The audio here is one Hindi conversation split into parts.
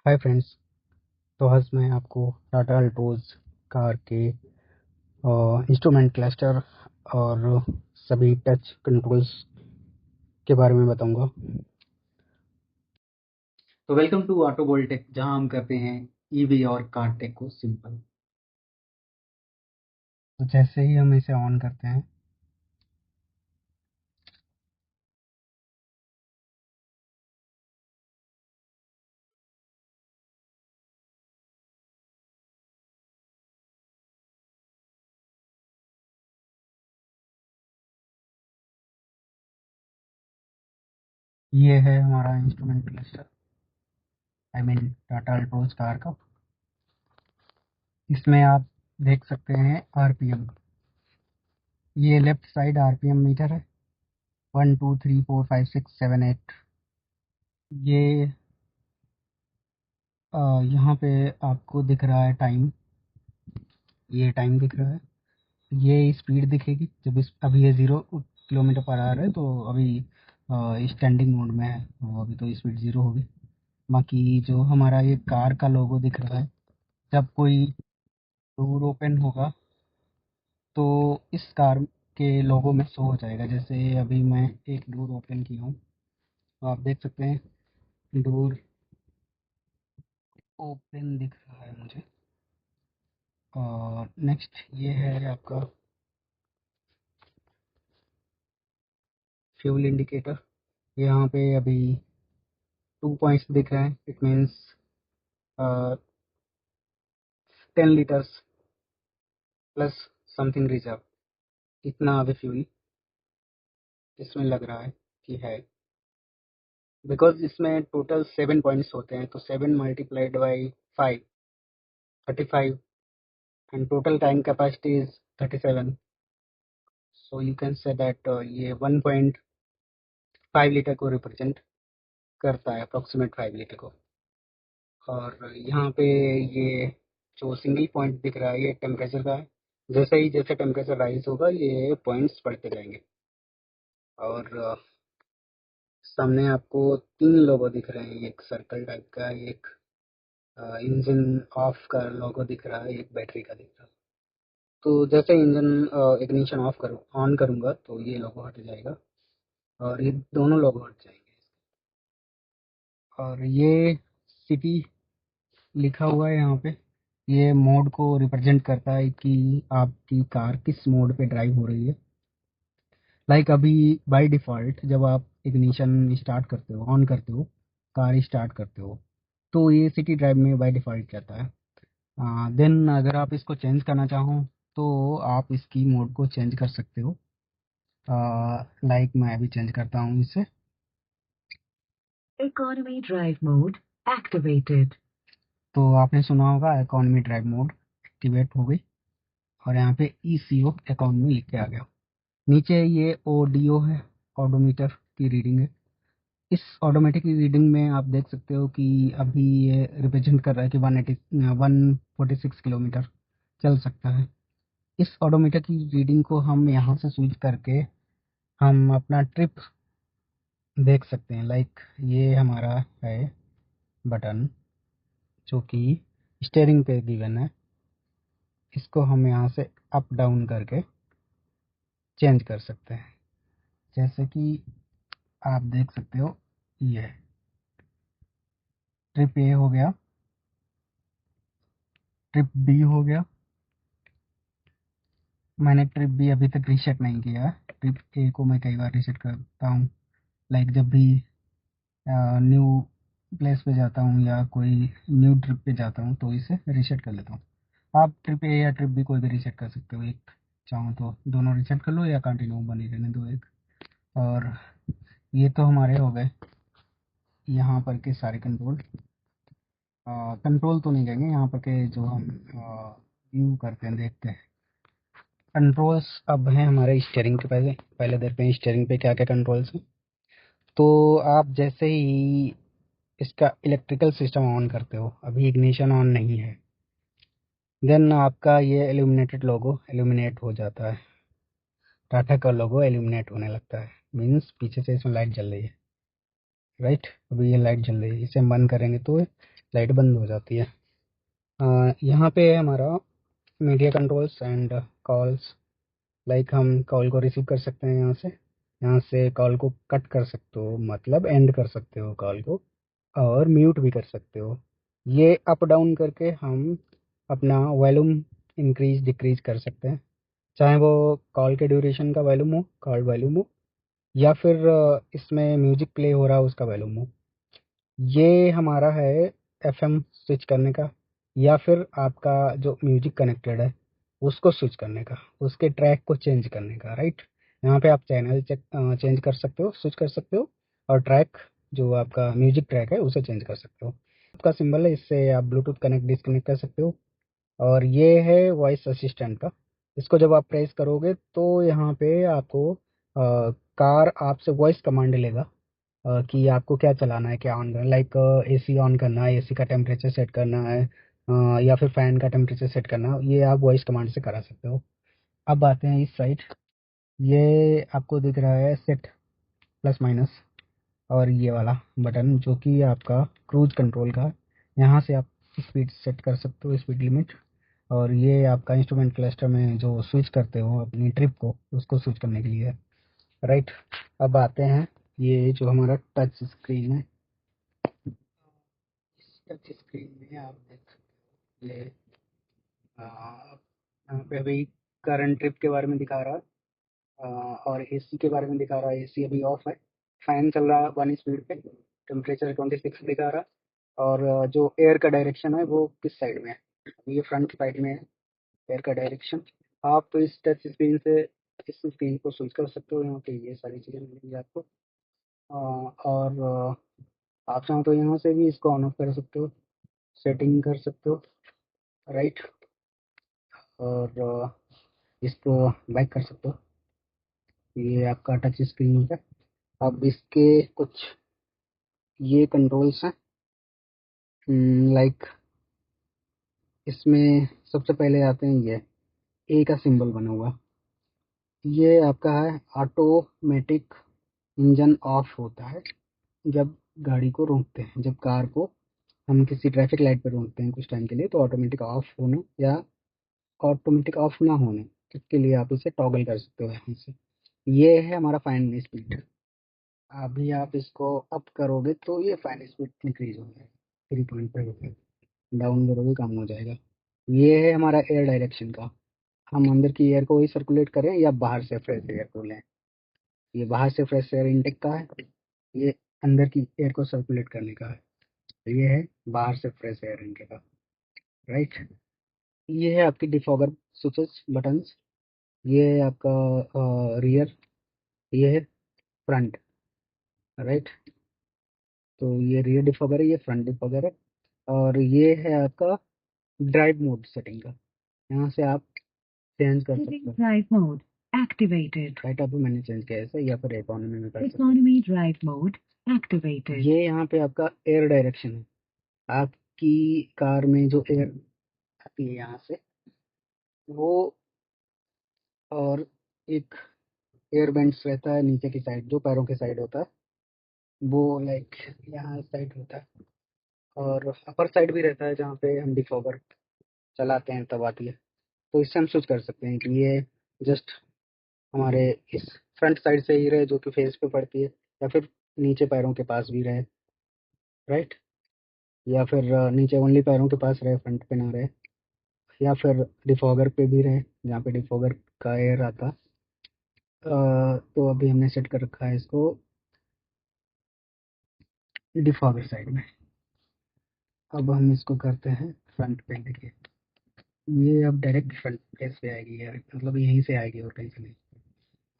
Hi friends. तो आज मैं आपको टाटा अल्ट्रोज कार के इंस्ट्रूमेंट क्लस्टर और सभी टच कंट्रोल्स के बारे में बताऊंगा। तो वेलकम टू ऑटो वोल्टेक, जहां हम करते हैं ईवी और कार टेक को सिंपल। तो जैसे ही हम इसे ऑन करते हैं, ये है हमारा instrument cluster, I mean Tata Altroz car का। इसमें आप देख सकते हैं आरपीएम। ये लेफ्ट साइड आरपीएम मीटर है, 1 2 3 4 5 6 7 8। ये यहाँ पे आपको दिख रहा है टाइम, ये टाइम दिख रहा है। ये स्पीड दिखेगी जब इस अभी ये 0 किलोमीटर पर आ रहा है, तो अभी स्टैंडिंग मोड में है, तो अभी तो स्पीड 0 होगी। बाकी जो हमारा ये कार का लोगो दिख रहा है, जब कोई डोर ओपन होगा तो इस कार के लोगो में शो हो जाएगा। जैसे अभी मैं एक डोर ओपन किया हूँ, तो आप देख सकते हैं डोर ओपन दिख रहा है मुझे। और नेक्स्ट ये है आपका फ्यूल इंडिकेटर। यहाँ पे अभी 2 पॉइंट्स दिख रहे हैं, it means 10 litres plus something reserve, इतना अभी फ्यूल इसमें लग रहा है कि है। बिकॉज इसमें टोटल 7 पॉइंट्स होते हैं, तो 7 × 5 35, and total tank capacity is 37। So you can say that ये 1.5 लीटर को रिप्रेजेंट करता है, अप्रोक्सीमेट 5 लीटर को। और यहाँ पे ये जो सिंगल पॉइंट दिख रहा है, ये टेम्परेचर का है। जैसे टेम्परेचर राइज होगा, ये पॉइंट्स बढ़ते जाएंगे। और सामने आपको 3 लोगो दिख रहे हैं, एक सर्कल टाइप का, एक इंजन ऑफ का लोगो दिख रहा है, एक बैटरी का दिख रहा है। तो जैसे इंजन इग्निशन ऑफ करूँ ऑन करूँगा, तो ये लोगो हट जाएगा और ये दोनों लोगो हट जाएंगे। और ये सिटी लिखा हुआ है यहाँ पे, ये मोड को रिप्रेजेंट करता है कि आपकी कार किस मोड पे ड्राइव हो रही है। लाइक अभी बाय डिफ़ॉल्ट जब आप इग्निशन स्टार्ट करते हो, ऑन करते हो, कार स्टार्ट करते हो, तो ये सिटी ड्राइव में बाय डिफ़ॉल्ट रहता है। देन अगर आप इसको चेंज करना चाहो, तो आप इसकी मोड को चेंज कर सकते हो। लाइक मैं अभी चेंज करता हूँ इसे। Economy drive mode activated. तो आपने सुना होगा इकोनॉमी ड्राइव मोड एक्टिवेट हो गई, और यहाँ पे ECO इकोनॉमी लिख के आ गया। नीचे ये ODO है, ऑडोमीटर की रीडिंग है। इस ऑटोमेटिक रीडिंग में आप देख सकते हो कि अभी ये रिप्रेजेंट कर रहा है कि 146 किलोमीटर चल सकता है। इस ऑडोमीटर की रीडिंग को हम यहाँ से स्विच करके हम अपना ट्रिप देख सकते हैं। लाइक ये हमारा है बटन, जो कि स्टीयरिंग पे गिवन है। इसको हम यहाँ से अप डाउन करके चेंज कर सकते हैं। जैसे कि आप देख सकते हो, ये ट्रिप ए हो गया, ट्रिप बी हो गया। मैंने ट्रिप बी अभी तक रीसेट नहीं किया है, ट्रिप ए को मैं कई बार रीसेट करता हूँ। लाइक जब भी न्यू प्लेस पे जाता हूँ या कोई न्यू ट्रिप पे जाता हूँ, तो इसे रीसेट कर लेता हूँ। आप ट्रिप ए या ट्रिप बी कोई भी रीसेट कर सकते हो, एक चाहो तो दोनों रीसेट कर लो या कंटिन्यू बनी रहने दो एक। और ये तो हमारे हो गए यहाँ पर के सारे कंट्रोल। कंट्रोल तो नहीं कहेंगे, यहाँ पर के जो हम व्यू करते हैं, देखते हैं। कंट्रोल्स अब हैं हमारे स्टीयरिंग के। पहले पहले देखते हैं स्टीयरिंग पे क्या क्या कंट्रोल्स हैं। तो आप जैसे ही इसका इलेक्ट्रिकल सिस्टम ऑन करते हो, अभी इग्निशन ऑन नहीं है, देन आपका ये इल्यूमिनेटेड लोगो इल्यूमिनेट हो जाता है। टाटा का लोगो इल्यूमिनेट होने लगता है, मीन्स पीछे से इसमें लाइट जल रही है। राइट, अभी ये लाइट जल रही है, इसे हम बंद करेंगे तो लाइट बंद हो जाती है। यहाँ पे है हमारा media controls and calls. Like हम कॉल को रिसीव कर सकते हैं यहाँ से कॉल को कट कर सकते हो, मतलब एंड कर सकते हो कॉल को, और म्यूट भी कर सकते हो। ये अप डाउन करके हम अपना वॉल्यूम इंक्रीज डिक्रीज कर सकते हैं, चाहे वो कॉल के ड्यूरेशन का वॉल्यूम हो, कॉल वॉल्यूम हो, या फिर इसमें म्यूजिक प्ले हो रहा हो उसका वॉल्यूम हो। ये हमारा है एफएम स्विच करने का, या फिर आपका जो म्यूजिक कनेक्टेड है उसको स्विच करने का, उसके ट्रैक को चेंज करने का, राइट। यहाँ पे आप चैनल चेंज कर सकते हो, स्विच कर सकते हो, और ट्रैक जो आपका म्यूजिक ट्रैक है उसे चेंज कर सकते हो। आपका सिंबल है, इससे आप ब्लूटूथ कनेक्ट डिस्कनेक्ट कर सकते हो। और ये है वॉइस असिस्टेंट का। इसको जब आप प्रेस करोगे तो यहाँ पे आपको कार आपसे वॉइस कमांड लेगा कि आपको क्या चलाना है, क्या ऑन करना है। लाइक एसी ऑन करना है, एसी का टेम्परेचर सेट करना है, या फिर फैन का टेम्परेचर सेट करना है, ये आप वॉइस कमांड से करा सकते हो। अब आते हैं इस साइड। ये आपको दिख रहा है सेट प्लस माइनस, और ये वाला बटन जो कि आपका क्रूज कंट्रोल का है। यहाँ से आप स्पीड सेट कर सकते हो, स्पीड लिमिट। और ये आपका इंस्ट्रूमेंट क्लस्टर में जो स्विच करते हो अपनी ट्रिप को, उसको स्विच करने के लिए है, राइट। अब आते हैं, ये जो हमारा टच स्क्रीन है, इस टच स्क्रीन में आप देख सकते हो ये यहाँ पे अभी करंट ट्रिप के बारे में दिखा रहा है, और एसी के बारे में दिखा रहा है। एसी अभी ऑफ है, फैन चल रहा है 1 स्पीड पे, टेम्परेचर 26 दिखा रहा है। और जो एयर का डायरेक्शन है वो किस साइड में है, ये फ्रंट साइड में है एयर का डायरेक्शन। आप तो इस टच स्क्रीन से इस स्क्रीन को स्विच कर सकते हो, यहाँ पे ये सारी चीज़ें मिलेंगी आपको। और आप चाहो तो यहाँ से भी इसको ऑन ऑफ कर सकते हो, सेटिंग कर सकते हो, राइट। और इसको बैक कर सकते हो। ये आपका टच स्क्रीन है। अब इसके कुछ ये कंट्रोल्स हैं, लाइक इसमें सबसे पहले आते हैं ये ए का सिंबल बना हुआ, ये आपका है ऑटोमेटिक इंजन ऑफ होता है जब गाड़ी को रोकते हैं, जब कार को हम किसी ट्रैफिक लाइट पर रोकते हैं कुछ टाइम के लिए, तो ऑटोमेटिक ऑफ होने या ऑटोमेटिक ऑफ ना होने, इसके लिए आप इसे टॉगल कर सकते हो यहाँ से। ये है हमारा फाइन स्पीड। अभी आप इसको अप करोगे तो ये फाइन स्पीड इंक्रीज हो जाएगा, 3.5 डाउन करोगे कम हो जाएगा। ये है हमारा एयर डायरेक्शन का, हम अंदर की एयर को ही सर्कुलेट करें या बाहर से फ्रेश एयर को लें। ये बाहर से फ्रेश एयर इनटेक का है, ये अंदर की एयर को सर्कुलेट करने का है। ये है बाहर से फ्रेश एयर इनटेक का, राइट। ये है आपकी डिफॉगर स्विचेस बटन्स। ये है आपका रियर, ये है फ्रंट, राइट। तो ये रियर डिफॉगर है, ये फ्रंट डिफॉगर है। और ये है आपका ड्राइव मोड सेटिंग का, यहाँ से आप चेंज कर सकते हो। Drive mode activated, right. अभी मैंने चेंज किया ऐसे, या फिर इकोनॉमी में कर सकते हो। Economy drive mode activated. ये यहाँ पे आपका एयर डायरेक्शन है, आपकी कार में जो एयर आती है यहाँ से वो, और एक एयर बेंड्स रहता है नीचे की साइड, जो पैरों के साइड होता है वो, लाइक यहाँ साइड होता है। और अपर साइड भी रहता है जहाँ पे हम डिफॉगर चलाते हैं तब आती है। तो इससे हम स्विच कर सकते हैं कि ये जस्ट हमारे इस फ्रंट साइड से ही रहे जो कि फेस पे पड़ती है, या फिर नीचे पैरों के पास भी रहे, राइट। या फिर नीचे ओनली पैरों के पास रहे, फ्रंट पे ना रहे। या फिर डिफॉगर पे भी रहे जहाँ पे डिफॉगर का एयर आता है। तो अभी हमने सेट कर रखा है इसको डिफॉगर साइड में। अब हम इसको करते हैं फ्रंट पे, देखिए ये अब डायरेक्ट फ्रंट फेस पे आएगी यार, मतलब यहीं से आएगी और कहीं से नहीं।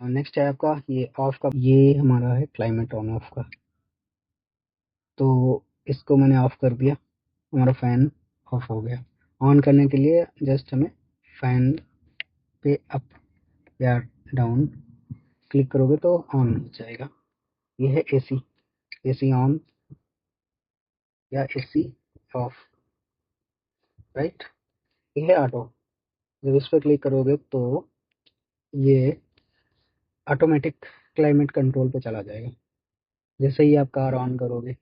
नेक्स्ट है आपका ये ऑफ का, ये हमारा है क्लाइमेट ऑन ऑफ का। तो इसको मैंने ऑफ कर दिया, हमारा फैन ऑफ हो गया। ऑन करने के लिए जस्ट हमें फैन पे अप या डाउन क्लिक करोगे तो ऑन हो जाएगा। ये है एसी, एसी ऑन या एसी ऑफ, राइट। ये है ऑटो, जब इस पर क्लिक करोगे तो ये ऑटोमेटिक क्लाइमेट कंट्रोल पे चला जाएगा। जैसे ही आप कार ऑन करोगे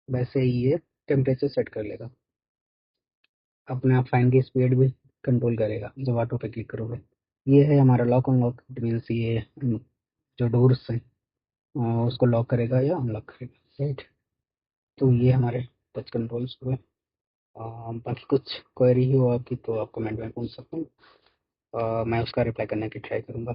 वैसे ही ये टेम्परेचर सेट कर लेगा, अपने आप फैन की स्पीड भी कंट्रोल करेगा जब ऑटो पे क्लिक करोगे। ये है हमारा लॉक अनलॉक, इट मीन्स ये जो डोर्स हैं उसको लॉक करेगा या अनलॉक करेगा, राइट। तो ये हमारे टच कंट्रोल्स हुए। बाकी कुछ क्वेरी हो आपकी तो आप कमेंट में पूछ सकते हैं, मैं उसका रिप्लाई करने की ट्राई करूँगा।